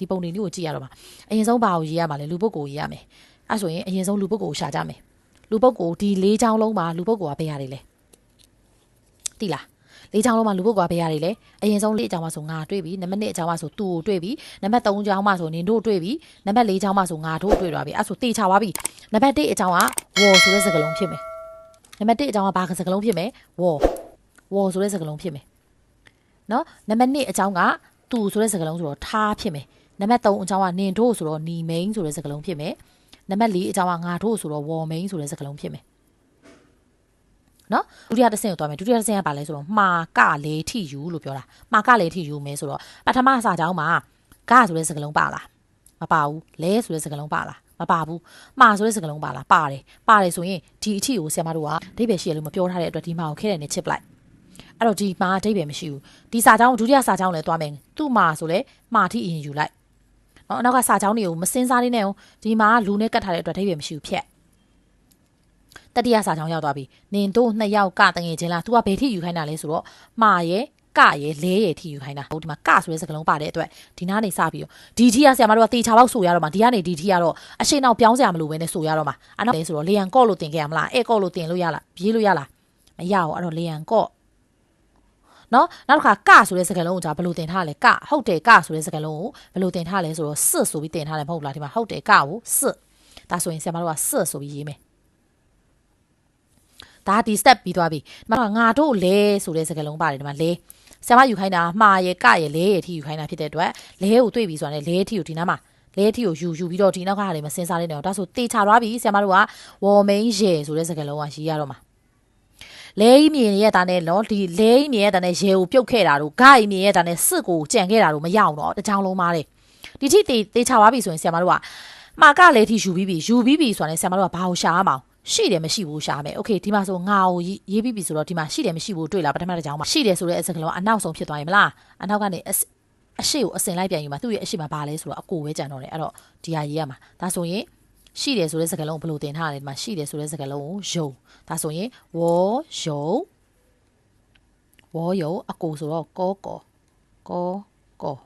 ဒီပုံတွေမျိုးကိုကြည့်ရတော့မှာအရင်ဆုံးဘာကိုရေးရမှာလဲလူပုဂ္ဂိုလ်ရေးရမယ်အဲ့ဆိုရင်အရင်ဆုံးလူပုဂ္ဂိုလ်ရှာကြမယ်လူပုဂ္ဂိုလ်ဒီ၄ချောင်းလုံးမှာလူပုဂ္ဂိုလ်ကဘယ်ရတယ်လဲတိလား၄ချောင်းလုံးမှာလူပုဂ္ဂိုလ်ကဘယ်ရတယ်လဲအရင်ဆုံး၄ချောင်းမှာဆိုငါတွေ့ပြီနံပါတ်1အချောင်းမှာဆိုသူ့ကိုတွေ့ပြီနံပါတ်3ချောင်းမှာဆိုနင်တို့တွေ့ပြီနံပါတ်4ချောင်းမှာဆိုငါတို့တွေ့သွားပြီအဲ့ဆိုတေချသွားပြီနံပါတ်1အချောင်းကဝေါ်ဆိုတဲ့စကားလုံးဖြစ်မယ်နံပါတ်1အချောင်းကဘာစကားလုံးဖြစ်မယ်ဝေါ်ဆိုတဲ့စကားလုံးဖြစ်မယ်နော်နံပါတ်2အချောင်းကသူဆိုတဲ့စကားလုံးဆိုတော့ထားဖြစ်မယ်နံပါတ်3အချောင်းကနင်တို့ဆိုတော့နီမိန်ဆိုတဲ့စကားလုံးဖြစ်မယ်နံပါတ်4အချောင်းကငါတို့ဆိုတော့ဝေါ်မိန်ဆိုတဲ့စကားလုံးဖြစ်မယ်နော်ဒုတိယတစ်ဆင့်ကိုသွားမယ်ဒုတိယတစ်ဆင့်ကဘာလဲဆိုတော့မှာကလေထိယူလို့ပြောတာမှာကလေထိယူမယ်ဆိုတော့ပထမစာကြောင်းမှာကဆိုတဲ့စကားလုံးပါလားမပါဘူးလဲဆိုတဲ့စကားလုံးပါလားမပါဘူးမှာဆိုတဲ့စကားလုံးပါလားပါတယ်ဆိုရင်ဒီအထီကိုဆရာမတို့ကအဓိပ္ပာယ်ရှိရလို့မပြောထားတဲ့အတွက်ဒီမှာကိုခဲတယ်နဲ့ချစ်ပလိုက်အဲ့တော့ဒီမှာအဓိပ္ပာယ်မရှိဘူးဒီစာကြောင်းဒုတိယစာကြောင်းလည်းသွားမယ်သူ့မှာဆိုလဲမှာထိအရင်ယူလိုက်နော်နောက်ကစာကြောင်းတွေကိုမစင်းစားလေးနဲ့ဒီမှာလူနဲ့ကတ်ထားတဲ့အတွက်အဓိပ္ပာယ်မရှိဘူးဖြတ်တတိယစာကြောင်းရောက်သွားပြီနင်တို့2ယောက်ကတငယ်ချင်းလား तू ကဘယ်ထိယူခိုင်းတာလဲဆိုတော့မှာရဲ့ကရဲ့လဲရဲ့ထိယူခိုင်းတာဟုတ်ဒီမှာကဆိုတဲ့စကားလုံးပါတဲ့အတွက်ဒီနားနေစပြီးတော့ဒီထိကဆရာမတို့ကတေချာပေါက်ဆိုရတော့မှာဒီကနေဒီထိကတော့အရှိန်နောက်ပြောင်းစရာမလိုဘဲနဲ့ဆိုရတော့မှာအဲ့တော့လဲဆိုတော့လေယံကော့လို့တင်ခဲ့ရမလားကော့လို့တင်လို့ရလားပြေးလို့ရလားမရဘူးအဲ့တော့လေယံကော့နော်နောက်တစ်ခါကဆိုတဲ့စကားလုံးကိုじゃဘယ်လိုတင်ထားလဲကဟုတ်တယ်ကဆိုတဲ့စကားလုံးကိုဘယ်လိုတင်ထားလဲဆိုတော့စစ်ဆိုပြီးတင်ထားတယ်မဟုတ်လားဒီမှာဟုတ်တယ်ကကိုစစ်ဒါဆိုရင်ဆရာမတို့ကစစ်ဆိုပြီးရေးမယ်ဒါဒီ step ပြီးသွားပြီဒီမှာငါတို့လဲဆိုတဲ့စကားလုံးပါတယ်ဒီမှာလဲဆရာမယူခိုင်းတာမှားရဲ့ကရဲ့လဲရဲ့အထိယူခိုင်းတာဖြစ်တဲ့အတွက်လဲကိုတွေ့ပြီဆိုတာနဲ့လဲအထိကိုဒီနားမှာလဲအထိကိုယူပြီးတော့ဒီနောက်ကဟာတွေမစင်းစားနေတယ်ဒါဆိုတေချာသွားပြီဆရာမတို့ကဝေါ်မိန်ရဲဆိုတဲ့စကားလုံးကရေးရတော့မှာလဲကြီးမြင်ရဲ့တာနဲ့နော်ဒီလဲကြီးမြင်ရဲ့တာနဲ့ရဲကိုပြုတ်ခဲ့တာတို့ဂိုက်မြင်ရဲ့တာနဲ့စစ်ကိုကြံခဲ့တာတို့မရအောင်တော့တချောင်းလုံးမားတယ်ဒီထိတေချာသွားပြီဆိုရင်ဆရာမတို့ကမှာကလဲအထိယူပြီးပြီဆိုတာနဲ့ဆရာမတို့ကဘာကိုရှာရမအောင်ရှိတယ်မရှိဘူးရှာမယ်โอเคဒီမှာဆိုငါကိုရေးပြီးပြီဆိုတော့ဒီမှာရှိတယ်မရှိဘူးတွေ့လားပထမတစ်ကြောင်းမှာရှိတယ်ဆိုတဲ့အစကလုံးအနောက်ဆုံးဖြစ်သွားရင်မလားအနောက်ကနေအရှိကိုအစင်လိုက်ပြန်ယူမှာသူ့ရဲ့အရှိမှာဘာလဲဆိုတော့အကိုပဲကြံတော့တယ်အဲ့တော့ဒီဟာရေးရမှာဒါဆိုရင်ရှိတယ်ဆိုတဲ့စကားလုံးဘယ်လိုတင်ထားလဲဒီမှာရှိတယ်ဆိုတဲ့စကားလုံးကိုယုံဒါဆိုရင်ဝေါ်ယုံအကိုဆိုတော့ကော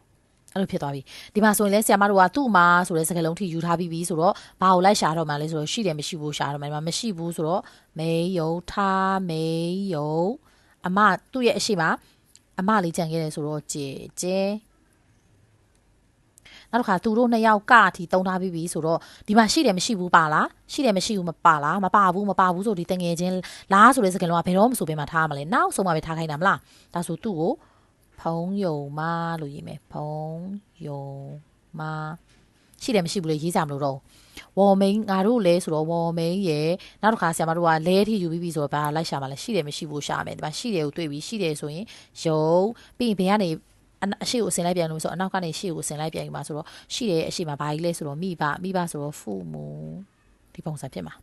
အဲ့လိုဖြစ်သွားပြီဒီမှာဆိုရင်လဲဆရာမတို့ကသူ့မှာဆိုတဲ့စကားလုံးထိယူထားပြီးပြီဆိုတော့ဘာကိုလိုက်ရှာတော့မှလဲဆိုတော့ရှိတယ်မရှိဘူးရှာတော့မှဒီမှာမရှိဘူးဆိုတော့မေယုံထားမေယုံအမသူ့ရဲ့အရှိမအမလေးကြံခဲ့တယ်ဆိုတော့ကျဲနောက်တစ်ခါသူတို့2ယောက်ကအထိတုံးထားပြီးပြီဆိုတော့ဒီမှာရှိတယ်မရှိဘူးပါလားရှိတယ်မရှိဘူးမပါလားမပါဘူးဆိုဒီတငယ်ချင်းလားဆိုတဲ့စကားလုံးကဘယ်တော့မှဆိုပေးမှထားရမလဲနောက်ဆုံးမှပဲထားခိုင်းတာမလားဒါဆိုသူ့ကိုဖုံးယုံမလို့ရေးမယ်ဖုံးယုံမရှိတယ်မရှိဘူးလေရေးကြမလို့တော့ဝေါ်မိန်ငါတို့လဲဆိုတော့ဝေါ်မိန်ရဲ့နောက်တစ်ခါဆရာမတို့ကလဲထိယူပြီးပြီဆိုတော့ဘာလိုက်ရှာမှာလဲရှိတယ်မရှိဘူးရှာမယ်ဒီမှာရှိတယ်ကိုတွေ့ပြီးရှိတယ်ဆိုရင်ယုံပြီးရင်ဘယ်ကနေအရှိကိုအစင်လိုက်ပြန်လို့ဆိုတော့အနောက်ကနေရှေ့ကိုအစင်လိုက်ပြန်ယူမှာဆိုတော့ရှိတယ်အရှိမှာဘာကြီးလဲဆိုတော့မိဘဆိုတော့ဖူမူဒီပုံစံဖြစ်မှာ